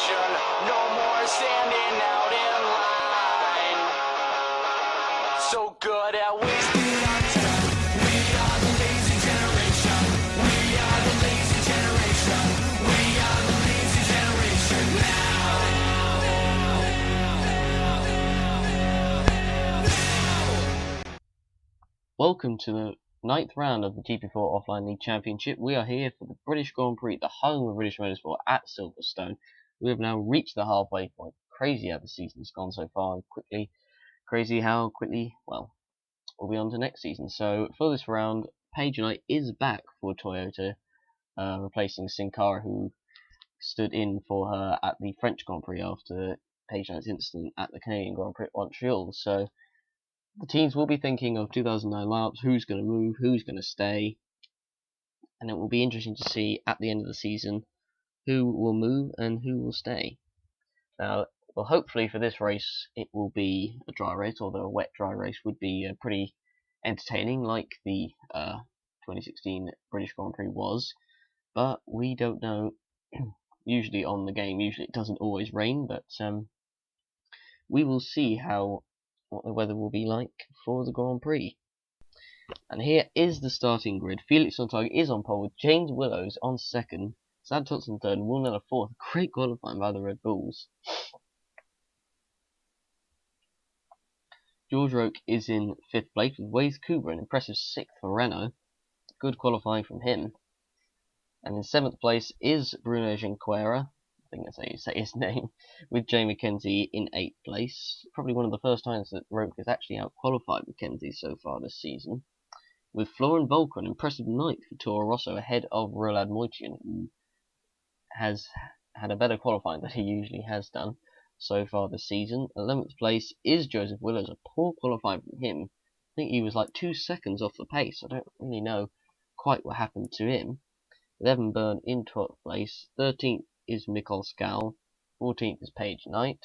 generation. No more standing out in line. So good at wasting our time. We are the lazy generation. We are the lazy generation. We are the lazy generation now. Welcome to the 9th round of the GP4 Offline League Championship. We are here for the British Grand Prix, the home of British Motorsport at Silverstone. We have now reached the halfway point. Crazy how the season's gone so far and quickly. Crazy how quickly, well, we'll be on to next season. So for this round, Paige Knight is back for Toyota, replacing Sin Cara, who stood in for her at the French Grand Prix after Paige Knight's incident at the Canadian Grand Prix at Montreal. So the teams will be thinking of 2009 lineups, who's going to move, who's going to stay, and it will be interesting to see at the end of the season who will move and who will stay. Now, well, hopefully for this race it will be a dry race, although a wet dry race would be pretty entertaining like the 2016 British Grand Prix was, but we don't know. Usually on the game, usually it doesn't always rain, but we will see what the weather will be like for the Grand Prix. And here is the starting grid. Felix Sonntag is on pole with James Willows on second, Sad Thompson third, and Will Kneller fourth. Great qualifying by the Red Bulls. George Roque is in 5th place with Waze Cooper, an impressive 6th for Renault. Good qualifying from him. And in 7th place is Bruno Junqueira, I think that's how you say his name, with Jay McKenzie in 8th place. Probably one of the first times that Roque has actually out-qualified McKenzie so far this season. With Florian Volker, an impressive 9th for Toro Rosso, ahead of Roland Moitian, who has had a better qualifying than he usually has done so far this season. 11th place is Joseph Willows, a poor qualifying from him. I think he was like 2 seconds off the pace. I don't really know quite what happened to him. With Evan Byrne in 12th place. 13th is Mikol Skal. 14th is Paige Knight.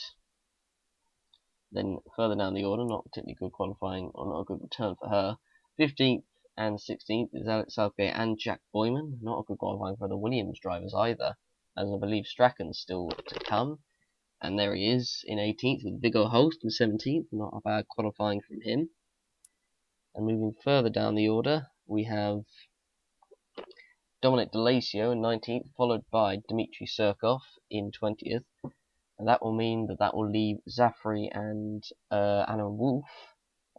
Then further down the order, not particularly good qualifying, or not a good return for her. 15th and 16th is Alex Southgate and Jack Boyman. Not a good qualifying for the Williams drivers either, as I believe Strachan's still to come. And there he is in 18th with Viggo Holst in 17th. Not a bad qualifying from him. And moving further down the order, we have Dominic DeLacio in 19th, followed by Dmitry Surkov in 20th. And that will mean that will leave Zafri and Anna Wolf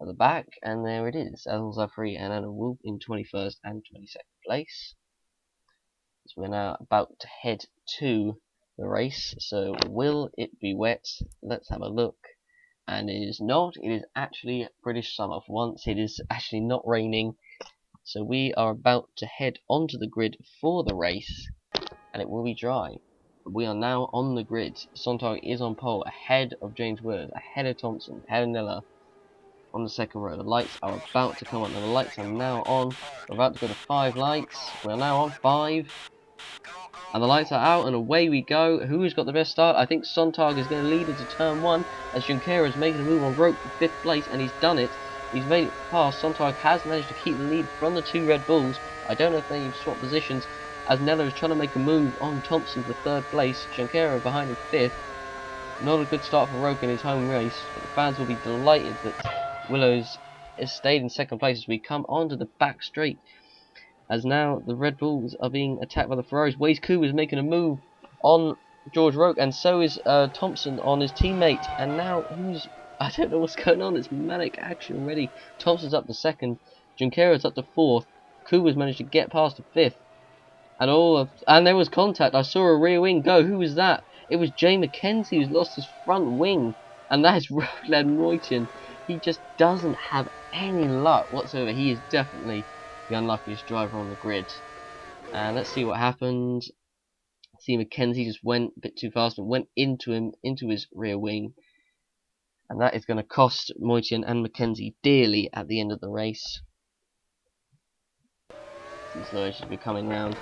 at the back. And there it is, Adel Zafri and Anna Wolf in 21st and 22nd place. So we're now about to head to the race. So will it be wet? Let's have a look. And it is not. It is actually British summer for once. It is actually not raining. So we are about to head onto the grid for the race, and it will be dry. We are now on the grid. Sonntag is on pole, ahead of James Willows, ahead of Thompson, ahead of Kneller on the second row. The lights are about to come on, and the lights are now on. We're about to go to 5 lights. We're now on 5. And the lights are out, and away we go. Who's got the best start? I think Sonntag is going to lead into turn 1, as Junqueira is making a move on Roque for 5th place, and he's done it. He's made it past. Sonntag has managed to keep the lead from the 2 Red Bulls. I don't know if they've swapped positions, as Kneller is trying to make a move on Thompson for 3rd place. Junqueira behind him 5th. Not a good start for Roque in his home race, but the fans will be delighted that Willows has stayed in 2nd place as we come onto the back straight. As now the Red Bulls are being attacked by the Ferraris. Waze Cooper is making a move on George Roque, and so is Thompson on his teammate. And now I don't know what's going on. It's manic action already. Thompson's up to 2nd. Junqueira's up to 4th. Cooper's managed to get past to 5th. And there was contact. I saw a rear wing go. Who was that? It was Jay McKenzie who's lost his front wing. And that is Roland Moitian. He just doesn't have any luck whatsoever. He is definitely the unluckiest driver on the grid. And let's see what happened. See, McKenzie just went a bit too fast and went into his rear wing. And that is going to cost Moitian and McKenzie dearly at the end of the race. These lawyers should be coming round.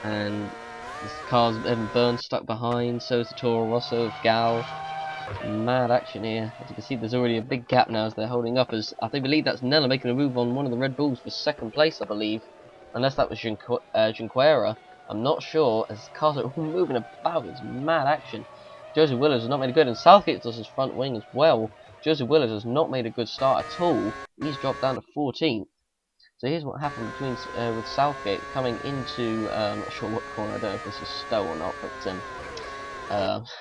And this car's Evan Byrne stuck behind. So is the Toro Rosso of Gal. Mad action here. As you can see, there's already a big gap now as they're holding up. As I believe that's Kneller making a move on one of the Red Bulls for 2nd place, I believe. Unless that was Junqueira. I'm not sure, as cars are all moving about. It's mad action. Joseph Willows has not made a good, and Southgate does his front wing as well. Joseph Willows has not made a good start at all. He's dropped down to 14th. So here's what happened between with Southgate coming into, not sure what corner, I don't know if this is Stowe or not, but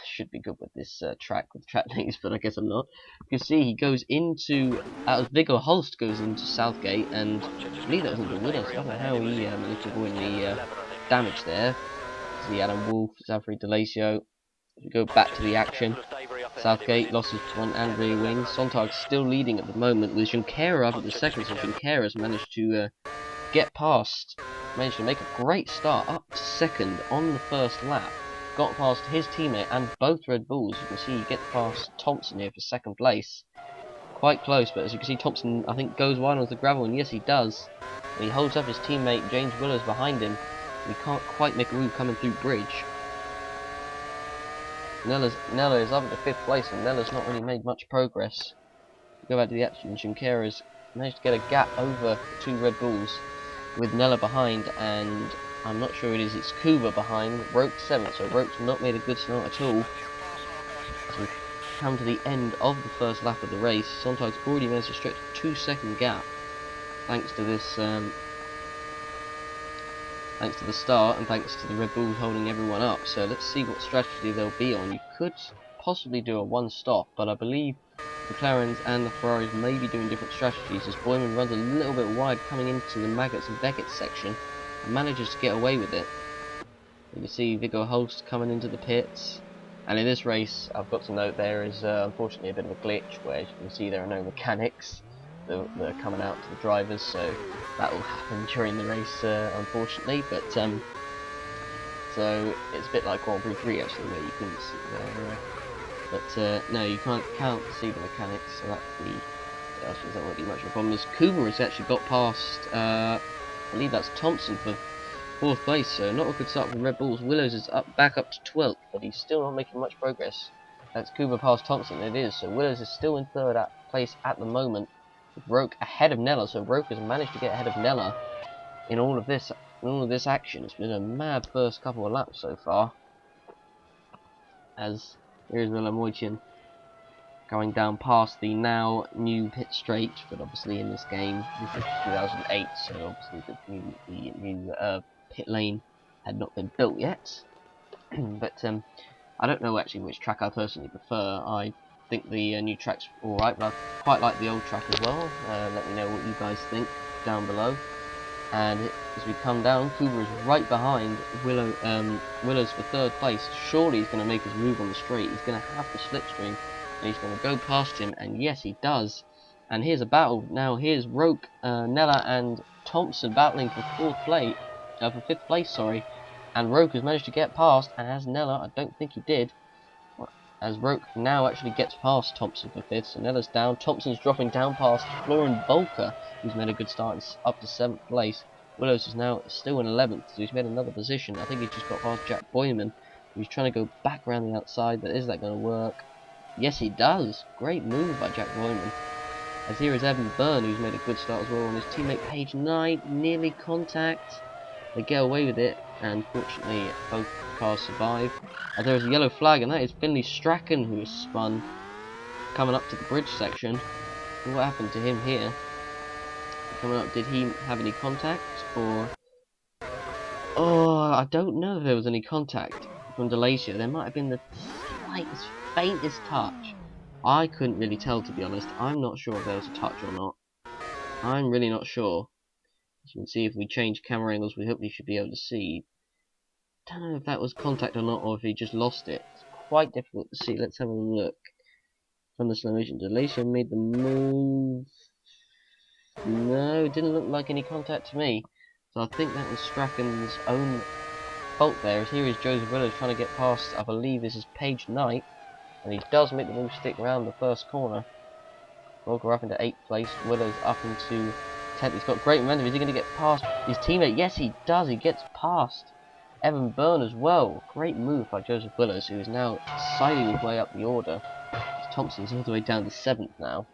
should be good with this track, with track names, but I guess I'm not. You can see he goes into, Viggo Holst goes into Southgate, and I believe that was into Willows. I don't know how he managed to avoid any damage there. See Adam Wolf, Zafri Delasio. We go back to the action. Southgate lost his front and rear wing. Sontag's still leading at the moment with Junqueira up at the second, so Junqueira's managed to get past, managed to make a great start up to second on the first lap. Got past his teammate and both Red Bulls. You can see he gets past Thompson here for second place. Quite close, but as you can see, Thompson, I think, goes wide onto the gravel, and yes, he does. And he holds up his teammate James Willows behind him. And he can't quite make a move coming through bridge. Nella is up at 5th place, and Nella's not really made much progress. Go back to the action. Junqueira's managed to get a gap over the 2 Red Bulls, with Nella behind, and I'm not sure it's Kuba behind. Roke 7th, so Roke's not made a good start at all. As we come to the end of the first lap of the race, Sontag's already managed to stretch a 2-second gap, thanks to this, thanks to the start, and thanks to the Red Bulls holding everyone up. So let's see what strategy they'll be on. You could possibly do a one-stop, but I believe the McLarens and the Ferraris may be doing different strategies, as Boyman runs a little bit wide coming into the Maggots and Beckett section and manages to get away with it. You can see Viggo Holst coming into the pits, and in this race I've got to note there is unfortunately a bit of a glitch, where as you can see there are no mechanics that are coming out to the drivers, so that will happen during the race unfortunately, but so it's a bit like Grand Prix 3 actually, where you couldn't see there. But no, you can't see the mechanics, so that won't be much of a problem. As Kuba has actually got past, I believe that's Thompson for 4th place, so not a good start for Red Bulls. Willows is back up to 12th, but he's still not making much progress. That's Kuba past Thompson, it is, so Willows is still in 3rd place at the moment, with Roke ahead of Nella, so Roke has managed to get ahead of Nella in all of this action. It's been a mad first couple of laps so far, as here's Miller Moichin going down past the now new pit straight, but obviously in this game, this is 2008, so obviously the new pit lane had not been built yet. But I don't know actually which track I personally prefer. I think the new track's alright, but I quite like the old track as well. Let me know what you guys think down below. And as we come down, Kuba is right behind Willows for 3rd place. Surely he's going to make his move on the straight. He's going to have the slipstream, and he's going to go past him, and yes, he does. And here's a battle. Now here's Roke, Nella, and Thompson battling for 5th place, sorry. And Roke has managed to get past, and as Nella, I don't think he did. As Roke now actually gets past Thompson for 5th, so Nella's down. Thompson's dropping down past Florian Volker, who's made a good start and up to 7th place. Willows is now still in 11th, so he's made another position. I think he's just got past Jack Boyman, who's trying to go back around the outside, but is that going to work? Yes, he does. Great move by Jack Boyman. As here is Evan Byrne, who's made a good start as well, on his teammate Page Knight, nearly contact. They get away with it, and fortunately both cars survive. There is a yellow flag, and that is Finley Strachan, who is spun coming up to the bridge section. What happened to him here? Coming up, did he have any contact, or... Oh, I don't know if there was any contact from Delasio. There might have been the slightest, faintest touch. I couldn't really tell, to be honest. I'm not sure if there was a touch or not. I'm really not sure. As you can see, if we change camera angles, we hopefully should be able to see. Don't know if that was contact or not, or if he just lost it. It's quite difficult to see. Let's have a look. From the slow motion, Delasio made the move. No, it didn't look like any contact to me. So I think that was Strachan's own fault there. As here is Joseph Willows trying to get past, I believe this is Page Knight. And he does make the move stick around the first corner. Volker up into 8th place, Willows up into 10th. He's got great momentum. Is he going to get past his teammate? Yes, he does. He gets past Evan Byrne as well. Great move by Joseph Willows, who is now siding his way up the order. Thompson's all the way down to 7th now.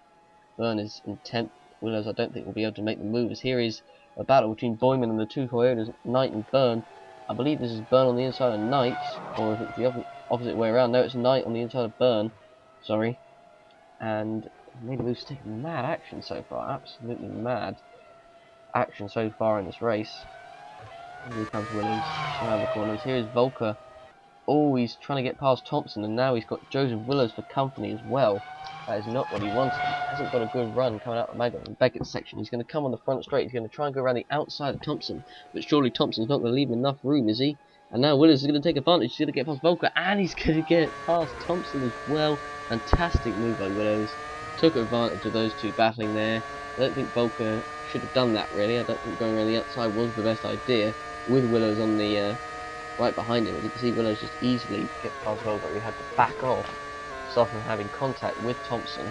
Byrne is in 10th. Willows, I don't think, will be able to make the move. As here is a battle between Boyman and the 2 Toyotas, Knight and Byrne. I believe this is Burn on the inside of Knight, or if it's the opposite way around. No, it's Knight on the inside of Burn. Sorry. And made a move stick. Mad action so far. Absolutely mad action so far in this race. Here comes Willows around the corners. Here is Volker. Oh, he's trying to get past Thompson, and now he's got Joseph Willows for company as well. That is not what he wanted. He hasn't got a good run coming out of the Beckett section. He's going to come on the front straight. He's going to try and go around the outside of Thompson. But surely Thompson's not going to leave him enough room, is he? And now Willows is going to take advantage. He's going to get past Volker, and he's going to get past Thompson as well. Fantastic move by Willows. Took advantage of those two battling there. I don't think Volker should have done that, really. I don't think going around the outside was the best idea. With Willows on the right behind him, as you can see, Willows just easily get past Volker. He had to back off, stop him having contact with Thompson.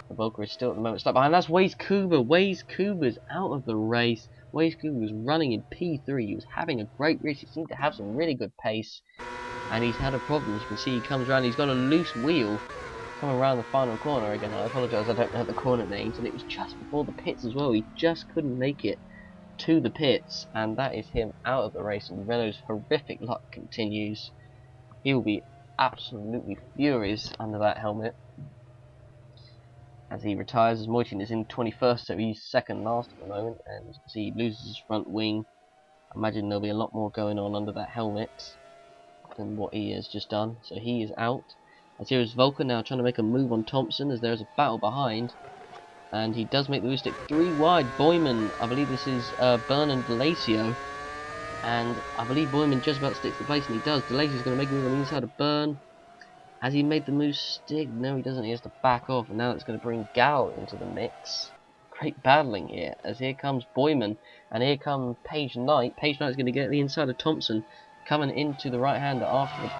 The Volker is still at the moment stuck behind. That's Waze Kuba. Waze Kuba's out of the race. Waze Kuba was running in P3. He was having a great race. He seemed to have some really good pace, and he's had a problem. As you can see, he comes around. He's got a loose wheel coming around the final corner again. I apologise, I don't know the corner names, and it was just before the pits as well. He just couldn't make it to the pits, and that is him out of the race, and Renault's horrific luck continues. He will be absolutely furious under that helmet as he retires, as Moitin is in 21st, so he's second last at the moment, and as you can see, he loses his front wing. I imagine there'll be a lot more going on under that helmet than what he has just done, so he is out. As here is Volker now trying to make a move on Thompson, as there's a battle behind. And he does make the move stick 3 wide. Boyman, I believe this is Byrne and Delacio. And I believe Boyman just about sticks the place, and he does. Delacio's going to make a move on the inside of Byrne. Has he made the move stick? No, he doesn't. He has to back off, and now it's going to bring Gal into the mix. Great battling here, as here comes Boyman, and here comes Page Knight. Page Knight's going to get the inside of Thompson, coming into the right-hander after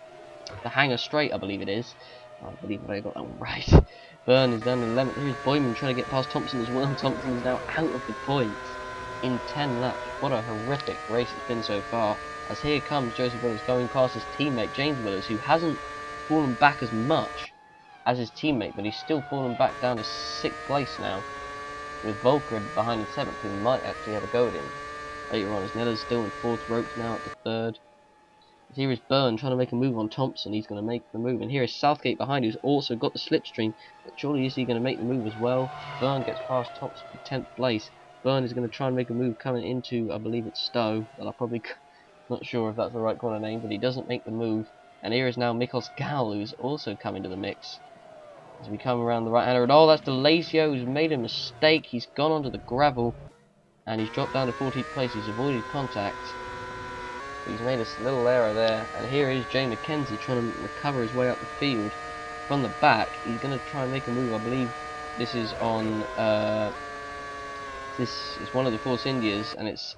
the hanger straight, I believe it is. I believe I got that one right. Byrne is down to 11th. Here's Boyman trying to get past Thompson as well. Thompson is now out of the points in 10 laps. What a horrific race it's been so far. As here comes Joseph Willows going past his teammate James Willows, who hasn't fallen back as much as his teammate, but he's still fallen back down to 6th place now, with Volker behind in 7th, who might actually have a go at him later on, as Nella's still in 4th, ropes now at the 3rd. Here is Byrne trying to make a move on Thompson. He's going to make the move. And here is Southgate behind, who's also got the slipstream. But surely is he going to make the move as well? Byrne gets past Thompson for 10th place. Byrne is going to try and make a move coming into, I believe it's Stowe. But I'm probably not sure if that's the right corner name. But he doesn't make the move. And here is now Miklos Gal, who's also coming to the mix. As we come around the right-hander. And oh, that's Delacio, who's made a mistake. He's gone onto the gravel. And he's dropped down to 14th place. He's avoided contact. He's made a little error there, and here is Jay McKenzie trying to recover his way up the field from the back. He's going to try and make a move. I believe this is on this is one of the Force Indias, and it's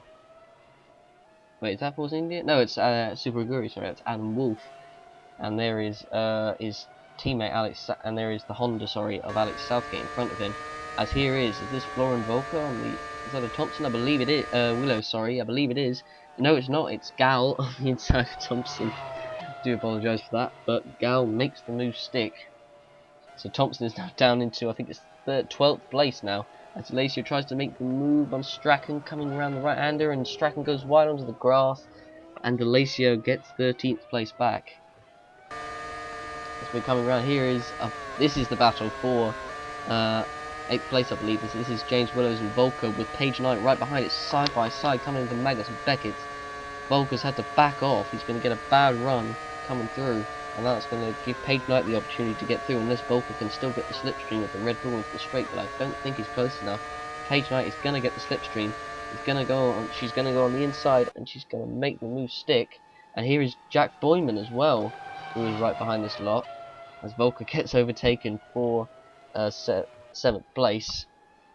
wait, is that Force India? No, it's Super Aguri. Sorry, it's Adam Wolf, and there is his teammate Alex, and there is the Honda, sorry, of Alex Southgate in front of him. As here is this Florin Volker on the inside of Thompson? I believe it is. Willows, sorry, I believe it is. No, it's not. It's Gal on the inside of Thompson. I do apologise for that, but Gal makes the move stick. So Thompson is now down into, I think it's 12th place now. As Delacio tries to make the move on Strachan, coming around the right-hander, and Strachan goes wide onto the grass, and Delacio gets 13th place back. As we're coming around, here is this is the battle for 8th place, I believe. This is James Willows and Volker with Page Knight right behind it, side by side, coming into Magnus and Beckett. Volker's had to back off. He's going to get a bad run coming through, and that's going to give Page Knight the opportunity to get through, unless Volker can still get the slipstream with the Red Bull into the straight, but I don't think he's close enough. Page Knight is going to get the slipstream. She's going to go on the inside, and she's going to make the move stick. And here is Jack Boyman as well, who is right behind this lot, as Volker gets overtaken for 7th place,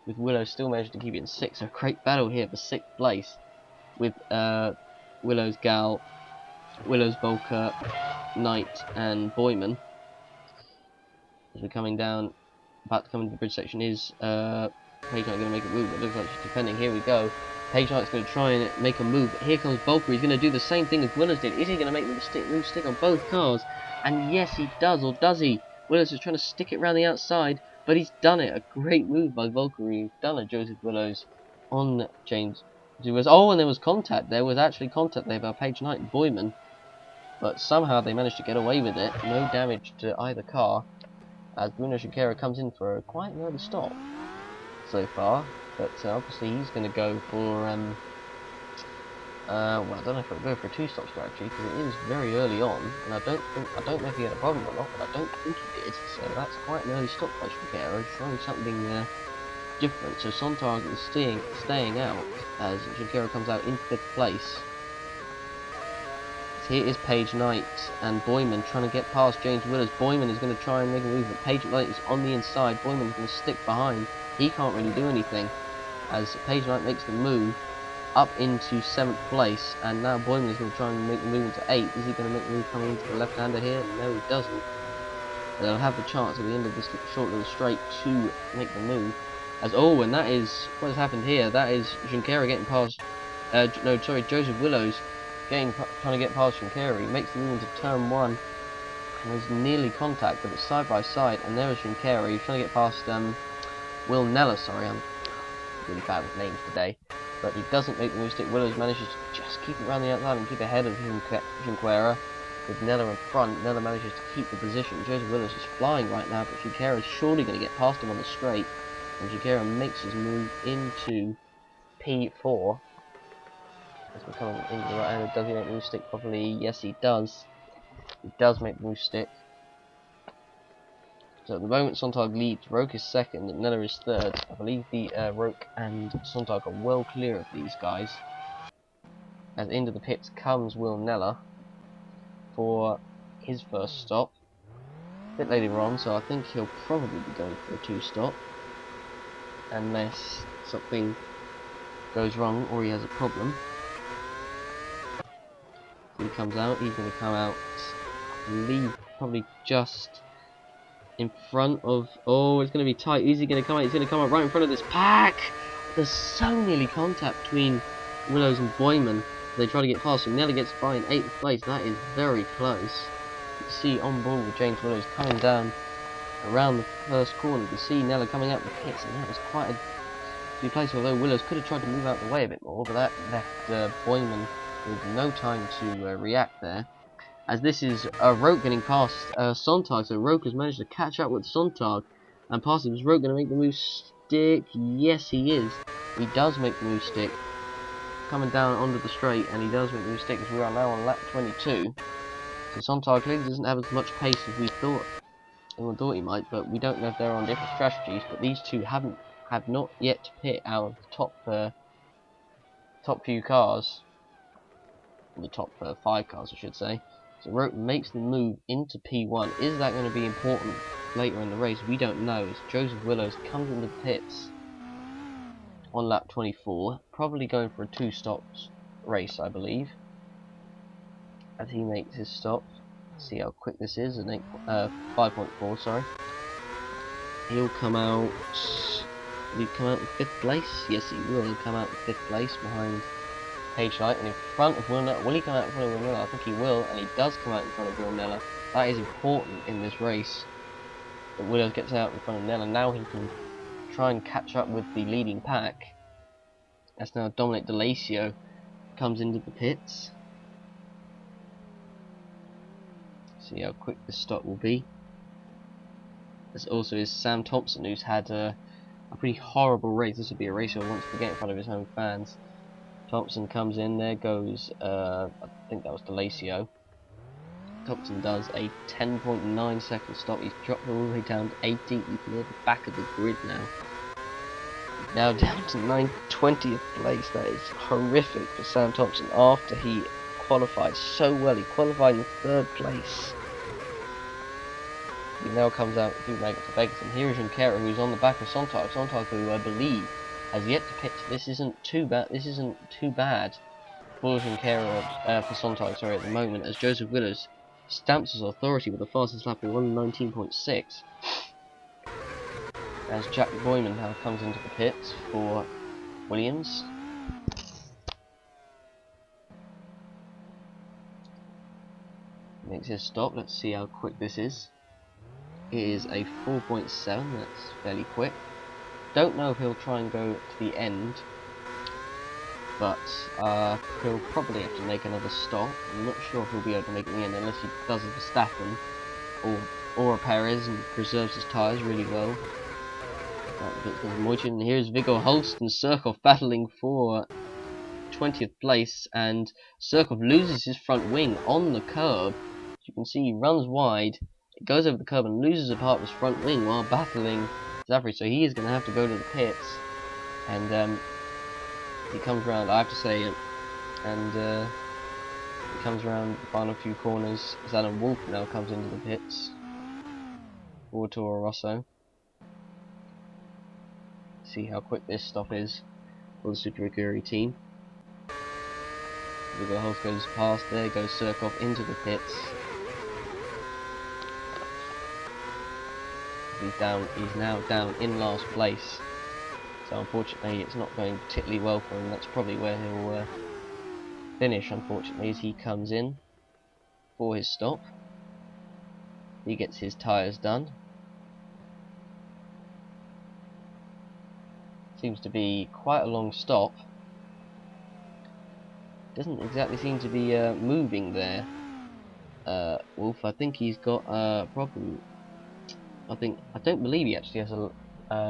with Willow still managing to keep it in 6th. So great battle here for 6th place, with Willow's Gal, Willow's Volker, Knight, and Boyman. As we're coming down, about to come into the bridge section, is Page Knight going to make a move? It looks like she's defending. Here we go. Page Knight's going to try and make a move. But here comes Volker. He's going to do the same thing as Willows did. Is he going to make the move stick on both cars? And yes, he does. Or does he? Willows is trying to stick it around the outside, but he's done it. A great move by Volker. He's done a Joseph Willows on James Oh, and there was contact. There was actually contact there by Page Knight and Boyman, but somehow they managed to get away with it. No damage to either car, as Bruno Junqueira comes in for quite an early stop so far. But obviously he's going to go for well, I don't know if it'll go for a two-stop strategy because it is very early on, and I don't know if he had a problem or not, but I don't think he did. So that's quite an early stop by Junqueira, showing something different. So Sontag is staying out as Junqueira comes out in 5th place. So here is Page Knight and Boyman trying to get past James Willers. Boyman is going to try and make a move, but Page Knight is on the inside. Boyman is going to stick behind. He can't really do anything as Page Knight makes the move up into 7th place, and now Boyman is going to try and make the move into 8th. Is he going to make the move coming into the left-hander here? No, he doesn't. They'll have the chance at the end of this short little straight to make the move. And that is what has happened here. That is Junqueira getting past. Joseph Willows trying to get past Junqueira. He makes the move into turn 1, and there's nearly contact, but it's side by side. And there is Junqueira. He's trying to get past Will Neller. Sorry, I'm really bad with names today. But he doesn't make the move stick. Willows manages to just keep it around the outside and keep ahead of Junqueira. With Neller in front, Neller manages to keep the position. Joseph Willows is flying right now, but Junqueira is surely going to get past him on the straight. And Junqueira makes his move into P4. As we're coming into the right hander, does he make the move stick properly? Yes, he does. He does make the move stick. So at the moment, Sontag leads. Roke is 2nd, and Neller is 3rd. I believe the Roke and Sontag are well clear of these guys. As into the pits comes Will Neller for his first stop. A bit later on, so I think he'll probably be going for a 2-stop. Unless something goes wrong or he has a problem. So he comes out, he's going to come out, I believe, probably just in front of... Oh, it's going to be tight. Is he going to come out? He's going to come out right in front of this pack! There's so nearly contact between Willows and Boyman. They try to get past him. Neller gets by in 8th place. That is very close. You can see on board with James Willows coming down around the first corner. You can see Neller coming out the pits, and that was quite a few places, although Willows could have tried to move out the way a bit more, but that left Boyman with no time to react there. As this is Roke getting past Sontag, so Roke has managed to catch up with Sontag and pass him. Is Roke going to make the move stick? Yes, he is. He does make the move stick, coming down onto the straight, and he does make the move stick as we are now on lap 22. So Sontag clearly doesn't have as much pace as we thought. Everyone thought he might, but we don't know if they're on different strategies. But these two have not yet pit out of the top few cars, the top 5 cars, I should say. So Roke makes the move into P1. Is that going to be important later in the race? We don't know. As Joseph Willows comes into the pits on lap 24, probably going for a 2-stop race, I believe. As he makes his stop, see how quick this is. 5.4, sorry. He'll come out. Will he come out in 5th place? Yes, he will. He'll come out in 5th place behind Page Knight and in front of Will Neller. Will he come out in front of Will Neller? I think he will, and he does come out in front of Will Neller. That is important in this race. That Willows gets out in front of Neller. Now he can try and catch up with the leading pack. As now Dominic D'Alacio comes into the pits. See how quick this stop will be. This also is Sam Thompson, who's had a pretty horrible race. This would be a race he wants to get in front of his home fans. Thompson comes in, there goes, I think that was D'Alacio. Thompson does a 10.9 second stop. He's dropped all the way down to 18th. He's near the back of the grid now. Now down to 20th place. That is horrific for Sam Thompson after he qualified so well. He qualified in 3rd place. He now comes out through Vegas to Vegas, and here is Junqueira, who's on the back of Sontag. Sontag, who I believe has yet to pit. This isn't too bad for Junqueira, for Sontag, sorry, at the moment, as Joseph Willows stamps his authority with the fastest lap of 1:19.6. As Jack Boyman now comes into the pits for Williams. Makes his stop. Let's see how quick this is. It is a 4.7. That's fairly quick. Don't know if he'll try and go to the end. but he'll probably have to make another stop. I'm not sure if he'll be able to make it in the end unless he does a Verstappen or a Perez and preserves his tyres really well. And here's Viggo Holst and Surkov battling for 20th place, and Surkov loses his front wing on the curb. As you can see, he runs wide, it goes over the curb and loses a part of his front wing while battling Zafri, so he is going to have to go to the pits. And he comes round, I have to say, and he comes round the final few corners as Alan Wolf now comes into the pits for Toro Rosso. See how quick this stop is for the Super Aguri team. Viggo Holst goes past, there goes Surkov into the pits. He's now down in last place. So unfortunately it's not going particularly well for him. That's probably where he'll finish, unfortunately, as he comes in for his stop. He gets his tyres done. Seems to be quite a long stop. Doesn't exactly seem to be moving there. Wolf, I think he's got a problem. I don't believe he actually has a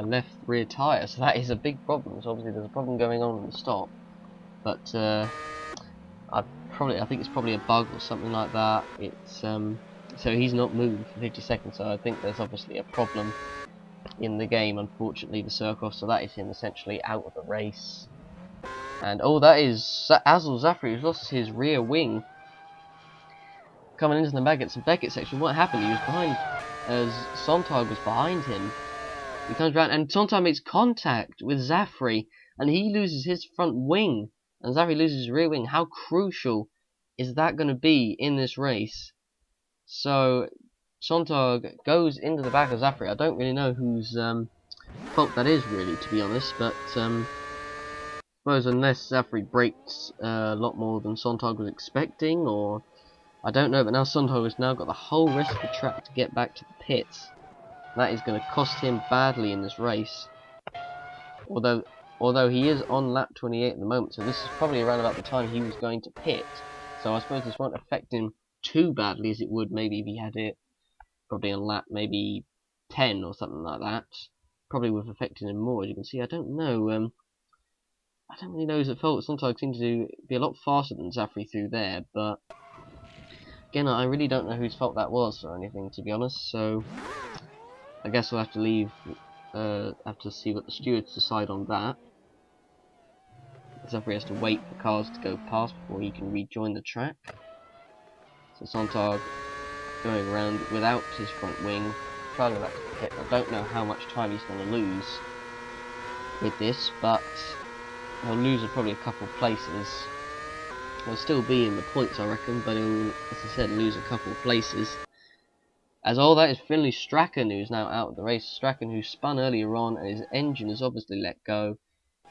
left rear tyre, so that is a big problem. So obviously there's a problem going on in the stop. But I think it's probably a bug or something like that. It's so he's not moved for 50 seconds. So I think there's obviously a problem in the game, unfortunately, for Surkov. So that is him essentially out of the race. And oh, that is Azul Zafri, who's lost his rear wing. Coming into the Beckett section, what happened? He was behind, as Sontag was behind him. He comes around and Sontag makes contact with Zafri, and he loses his front wing, and Zafri loses his rear wing. How crucial is that going to be in this race? So Sontag goes into the back of Zafri. I don't really know whose fault that is, really, to be honest, but I suppose unless Zafri brakes a lot more than Sontag was expecting, or I don't know, but now Sontag has now got the whole rest of the track to get back to the pits. That is going to cost him badly in this race. Although he is on lap 28 at the moment, so this is probably around about the time he was going to pit. So I suppose this won't affect him too badly as it would maybe if he had it probably on lap maybe 10 or something like that. Probably would have affected him more. As you can see, I don't know. I don't really know who's at fault. Sometimes seems to be a lot faster than Zafri through there, but again, I really don't know whose fault that was or anything, to be honest. So I guess we'll have to leave. Have to see what the stewards decide on that. Zafri has to wait for cars to go past before he can rejoin the track. So Sontag going around without his front wing, trying to go back to the pit. I don't know how much time he's going to lose with this, but he'll lose probably a couple of places. He'll still be in the points, I reckon, but he'll, as I said, lose a couple of places. As all that is Finley Strachan, who's now out of the race. Strachan, who spun earlier on, and his engine is obviously let go.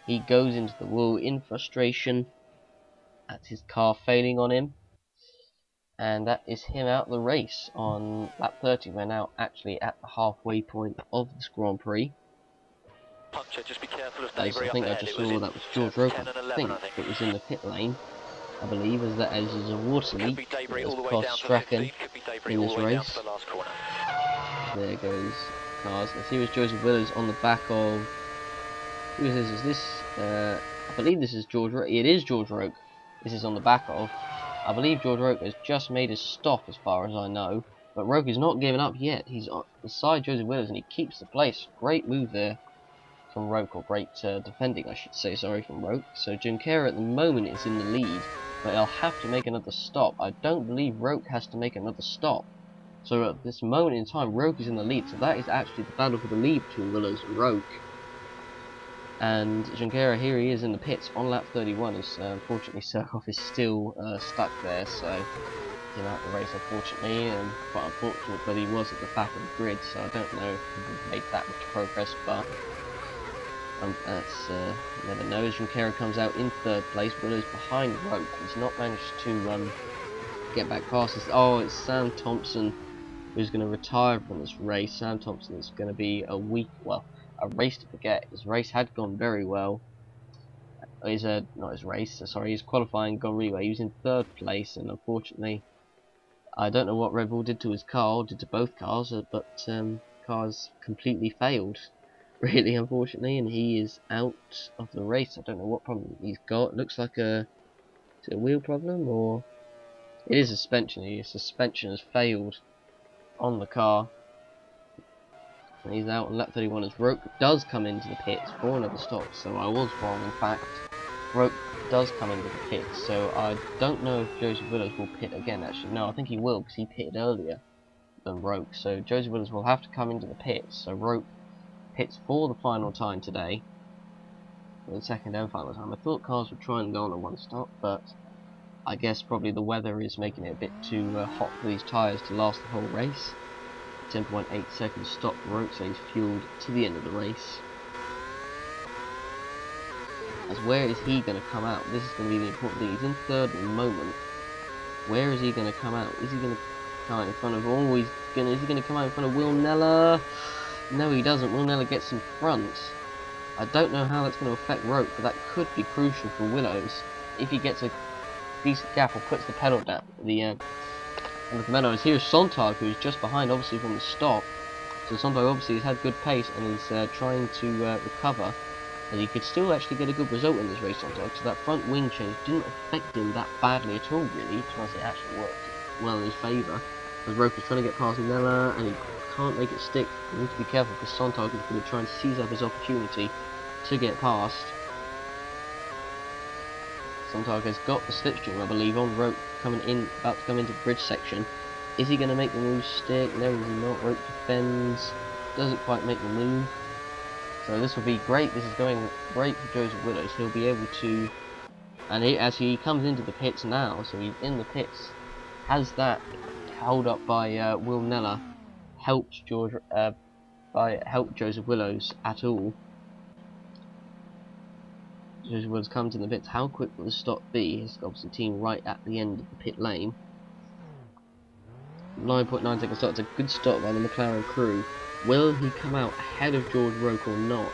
He goes into the wall in frustration at his car failing on him. And that is him out of the race on lap 30. We're now actually at the halfway point of this Grand Prix. Puncture, just be careful of As I think I just saw that was George Roper. I think that was in the pit lane. I believe as that as is a water leak that has cost Strachan in this race. There goes cars. Let's see, was Joseph Willers on the back of. Who is this? Is this? I believe this is George. It is George Roke. This is on the back of. I believe George Roke has just made his stop, as far as I know. But Roke is not giving up yet. He's on beside Joseph Willers and he keeps the place. Great move there from Roke, or great defending, I should say. Sorry, from Roke. So Junqueira at the moment is in the lead, but he'll have to make another stop. I don't believe Roke has to make another stop. So at this moment in time, Roke is in the lead. So that is actually the battle for the lead between Willers and Roke. And Junqueira, here he is in the pits on lap 31. As unfortunately Surkov is still stuck there, so he's out of the race, unfortunately. And quite unfortunate, but he was at the back of the grid, so I don't know if he would have made that much progress. But that's you never know. As Junqueira comes out in third place, Willers behind Roke. He's not managed to get back past us. Oh, it's Sam Thompson who's going to retire from this race. Sam Thompson is going to be a race to forget. His race had gone very well. not his race, sorry, his qualifying gone really well. He was in 3rd place, and unfortunately, I don't know what Red Bull did to his car, or did to both cars, but cars completely failed, really, unfortunately, and he is out of the race. I don't know what problem he's got. It looks like is it a wheel problem, or it is suspension. His suspension has failed on the car, and he's out on lap 31 as Roke does come into the pits for another stop. So I was wrong, in fact. Roke does come into the pits, so I don't know if Joseph Willows will pit again. Actually, no, I think he will, because he pitted earlier than Roke. So Joseph Willows will have to come into the pits. So Roke pits for the final time today, for the second and final time. I thought cars would try and go on a one stop, but I guess probably the weather is making it a bit too hot for these tyres to last the whole race. 10.8 seconds stop for Roke, so he's fueled to the end of the race. As where is he going to come out? This is going to be the important thing. He's in 3rd at the moment. Where is he going to come out? Is he going to come out in front of... Oh, is he going to come out in front of Will Neller? No, he doesn't. Will Neller gets in front. I don't know how that's going to affect Roke, but that could be crucial for Willows. If he gets a decent gap or puts the pedal down, the Meadows. Here's Sontag, who's just behind, obviously, from the stop. So Sontag obviously has had good pace and is trying to recover. And he could still actually get a good result in this race, Sontag. So that front wing change didn't affect him that badly at all, really. To it actually worked well in his favour. As Roke is trying to get past Nella, and he can't make it stick. You need to be careful, because Sontag is going to try and seize up his opportunity to get past. Sontag has got the slipstream, I believe, on Roke coming in, about to come into the bridge section. Is he going to make the move stick? No, he's not. Roke defends, doesn't quite make the move. So this will be great. This is going great for Joseph Willows. He'll be able to, and as he comes into the pits now, so he's in the pits, has that held up by Will Neller helped Joseph Willows at all? Joseph Willows comes in the pits. How quick will the stop be? He's obviously team right at the end of the pit lane. 9.9 second stop. It's a good stop by the McLaren crew. Will he come out ahead of George Roke or not?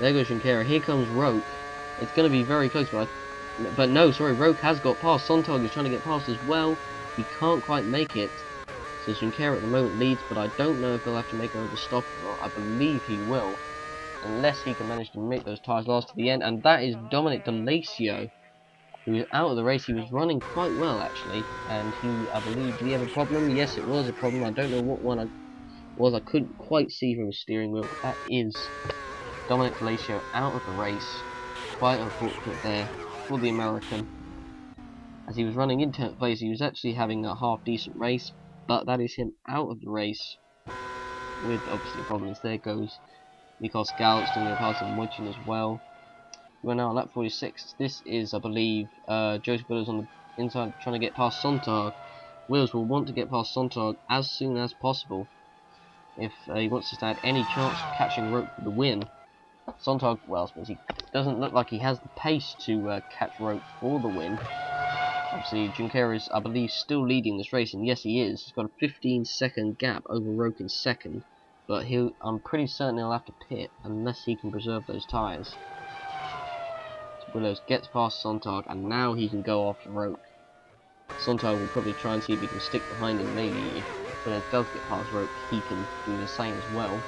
There goes Junqueira. Here comes Roke. It's going to be very close, but no, sorry, Roke has got past. Sontag is trying to get past as well. He can't quite make it. So Junqueira at the moment leads, but I don't know if he'll have to make another stop or not. I believe he will, unless he can manage to make those tyres last to the end. And that is Dominic D'Alessio, who is out of the race. He was running quite well, actually, and I believe, did he have a problem? Yes, it was a problem. I don't know what one it was. I couldn't quite see from his steering wheel, but that is Dominic D'Alessio out of the race. Quite unfortunate there for the American. As he was running in 10th place, he was actually having a half decent race, but that is him out of the race with obviously problems. There goes Nikos Galtz doing a pass of Moichin as well. We're now on lap 46. This is, I believe, Joseph Willows on the inside trying to get past Sontag. Willows will want to get past Sontag as soon as possible if he wants to stand any chance of catching Roke for the win. Sontag, well, I suppose he doesn't look like he has the pace to catch Roke for the win. Obviously, Junqueira is, I believe, still leading this race, and yes, he is. He's got a 15-second gap over Roke in second, but I'm pretty certain he'll have to pit unless he can preserve those tyres. So Willows gets past Sontag, and now he can go after Roke. Sontag will probably try and see if he can stick behind him. Maybe if Willows does get past Roke, he can do the same as well.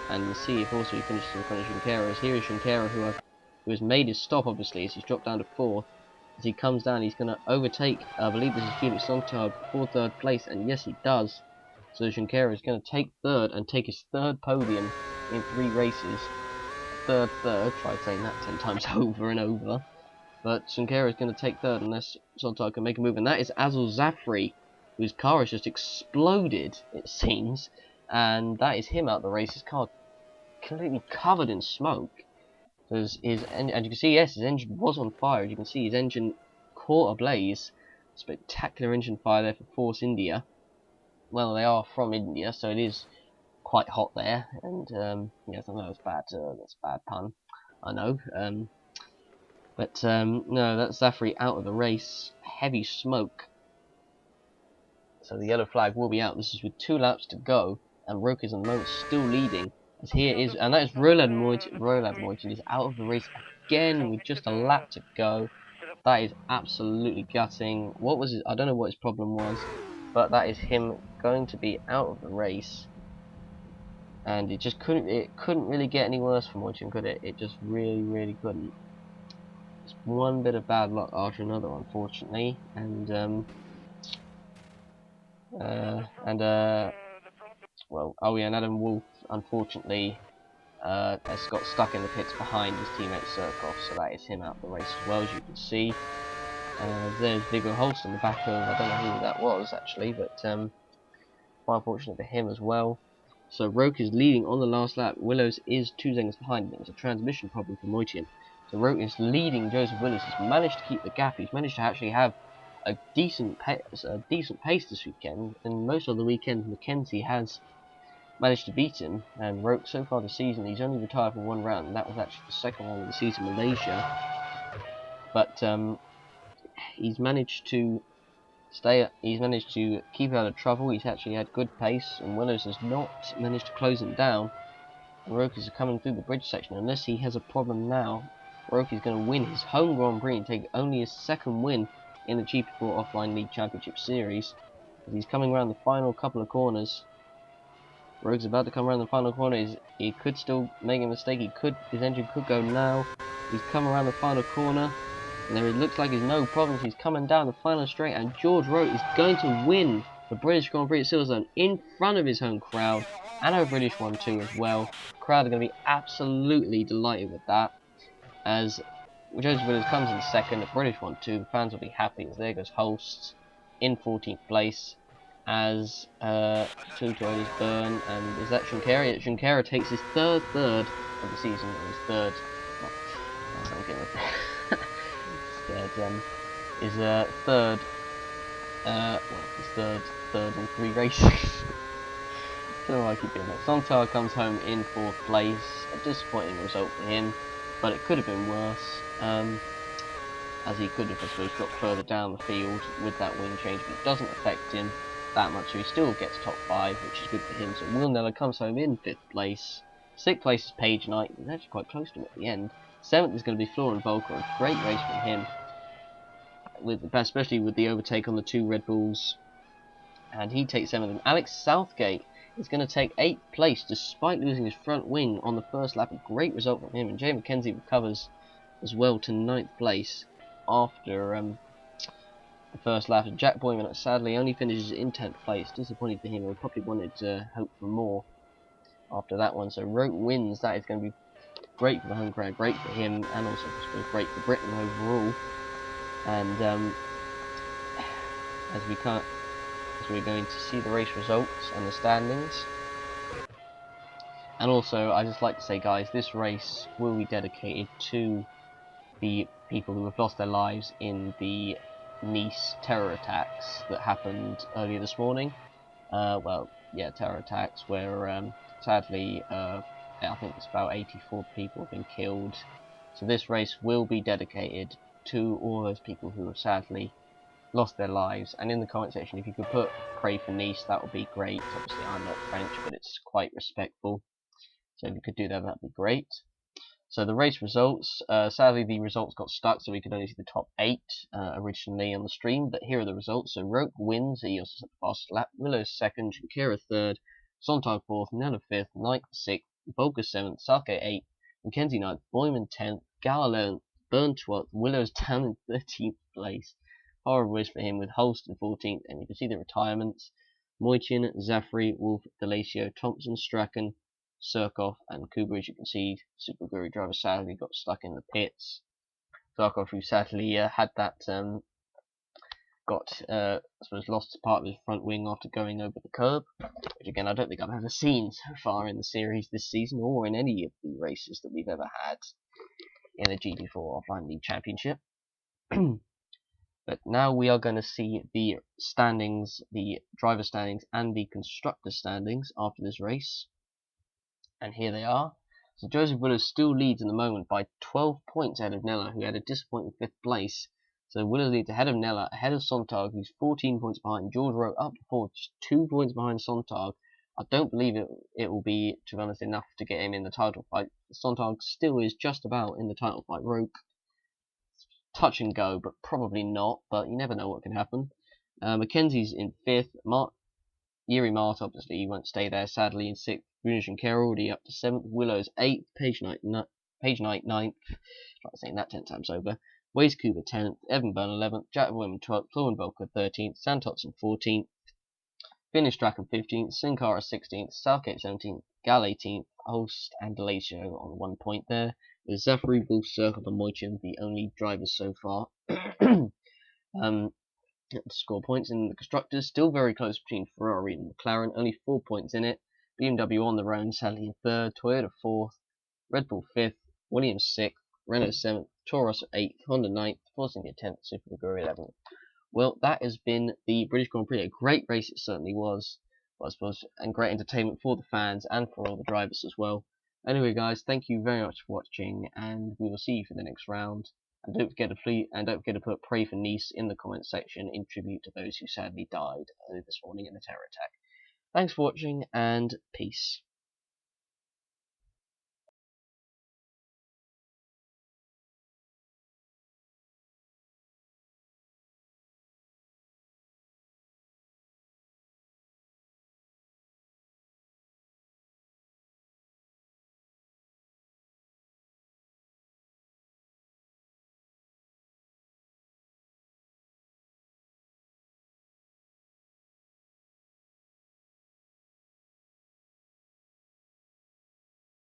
And see if also he finishes in front of Junqueira. Here is Junqueira, who has made his stop, obviously, as he's dropped down to 4th. As he comes down, he's going to overtake, I believe this is Felix Sontag for 3rd place, and yes, he does. So Junqueira is going to take 3rd and take his 3rd podium in 3 races. Third, try saying that 10 times over and over. But Junqueira is going to take 3rd unless Sontag can make a move, and that is Azul Zafri, whose car has just exploded, it seems, and that is him out of the race. His car completely covered in smoke. And you can see, yes, his engine was on fire. As you can see, his engine caught ablaze. Spectacular engine fire there for Force India. Well, they are from India, so it is quite hot there. And yes, I know it's bad. That's a bad pun. I know. No, that's Zafri out of the race. Heavy smoke. So the yellow flag will be out. This is with 2 laps to go, and Roke is at the moment still leading. As here is, and that is Roland Moitin is out of the race again with just a lap to go. That is absolutely gutting. What was it? I don't know what his problem was, but that is him going to be out of the race. And it just couldn't really get any worse for Moichin, could it? It just really couldn't. It's one bit of bad luck after another, unfortunately, and well, oh yeah, and Adam Wolf, unfortunately, has got stuck in the pits behind his teammate Surkoff, so that is him out of the race as well, as you can see. There's Viggo Holst on the back of, I don't know who that was actually, but quite unfortunate for him as well. So Roke is leading on the last lap. Willows is 2 seconds behind him. It's a transmission problem for Moitian. So Roke is leading Joseph Willows. He's managed to keep the gap. He's managed to actually have a decent pace this weekend. And most of the weekend, Mackenzie has managed to beat him. And Roke, so far this season, he's only retired for 1 round. And that was actually the 2nd round of the season, Malaysia. But he's managed to he's managed to keep out of trouble. He's actually had good pace, and Willows has not managed to close him down. And Roke is coming through the bridge section. Unless he has a problem now, Roke is going to win his home Grand Prix and take only his 2nd win in the GP4 Offline League Championship Series. As he's coming around the final couple of corners. Roke's about to come around the final corner. He could still make a mistake. His engine could go now. He's come around the final corner. And there it looks like there's no problems. He's coming down the final straight, and George Roke is going to win the British Grand Prix at Silverstone in front of his home crowd, and a British one too as well. The crowd are going to be absolutely delighted with that, as Joseph Williams comes in 2nd, the British one too. The fans will be happy, as there goes Holst in 14th place, as two Toyotas burn, and is that Shunkera? Shunkera takes his third of the season, or his third. I'm getting is third, his third in 3 races. I don't know why I keep doing that. Sontag comes home in 4th place. A disappointing result for him, but it could have been worse. As he could have, I suppose, dropped further down the field with that wing change, but it doesn't affect him that much, so he still gets top 5, which is good for him. So Will Neller comes home in 5th place. 6th place is Page Knight. He's actually quite close to him at the end. 7th is going to be Florian Volker. A great race from him, especially with the overtake on the 2 Red Bulls. And he takes 7th. And Alex Southgate is going to take 8th place despite losing his front wing on the first lap. A great result from him. And Jay McKenzie recovers as well to 9th place after the first lap. And Jack Boyman sadly only finishes in 10th place. Disappointed for him. We probably wanted to hope for more after that one. So Roke wins. That is going to be great for the home crowd, great for him, and also I suppose great for Britain overall. And as we're going to see the race results and the standings. And also, I just like to say, guys, this race will be dedicated to the people who have lost their lives in the Nice terror attacks that happened earlier this morning. Terror attacks where sadly, I think it's about 84 people have been killed. So this race will be dedicated to all those people who have sadly lost their lives. And in the comment section, if you could put pray for Nice, that would be great. Obviously I'm not French, but it's quite respectful, so if you could do that, that'd be great. So the race results, sadly the results got stuck, so we could only see the top 8 originally on the stream, but here are the results. So Roke wins, he also set the fastest lap, Willows 2nd, Shunkera 3rd, Sontag 4th, Neller 5th, Knight 6th, Volker 7th, Southgate 8th, Mackenzie 9th, Boyman 10th, Gall 11th, Byrne 12th, Willows down in 13th place. Horrible race for him, with Holst in 14th, and you can see the retirements: Moichin, Zaffrey, Wolf, Delacio, Thompson, Strachan, Surkoff, and Kuba. As you can see, Super Guru driver sadly got stuck in the pits. Surkoff, who sadly had that I suppose lost part of his front wing after going over the curb, which again I don't think I've ever seen so far in the series this season, or in any of the races that we've ever had in the GP4 Offline League Championship. But now we are going to see the standings, the driver standings and the constructor standings after this race. And here they are. So Joseph Willows still leads in the moment by 12 points ahead of Neller, who had a disappointing 5th place. So Willows leads ahead of Neller, ahead of Sontag, who's 14 points behind. George Rowe up to 4th, just 2 points behind Sontag. I don't believe it will be, to be honest, enough to get him in the title fight. Sontag still is just about in the title fight. Roke, touch and go, but probably not. But you never know what can happen. Mackenzie's in 5th. Yuri Mart, obviously, he won't stay there, sadly, in 6th. Brunish and Kerr already up to 7th. Willow's 8th. Page Knight 9th. Try saying that 10 times over. Waze Cooper 10th. Evan Byrne 11th. Jack Women 12th. Florin Volker 13th. Santotzen 14th. Finish Draken 15th. Sin Cara 16th. Southgate 17th. Gal 18th. Holst and Delatio on 1 point there. With Zafari, Wolf, Circle, and Moichin the only drivers so far. To score points in the constructors, still very close between Ferrari and McLaren, only 4 points in it. BMW on their own, sadly in 3rd, Toyota 4th, Red Bull 5th, Williams 6th, Renault 7th, Taurus 8th, Honda 9th, Force India 10th, Super Aguri 11th. Well, that has been the British Grand Prix. A great race it certainly was, I suppose, and great entertainment for the fans and for all the drivers as well. Anyway, guys, thank you very much for watching, and we will see you for the next round. And don't forget to put pray for Nice in the comment section in tribute to those who sadly died this morning in the terror attack. Thanks for watching, and peace.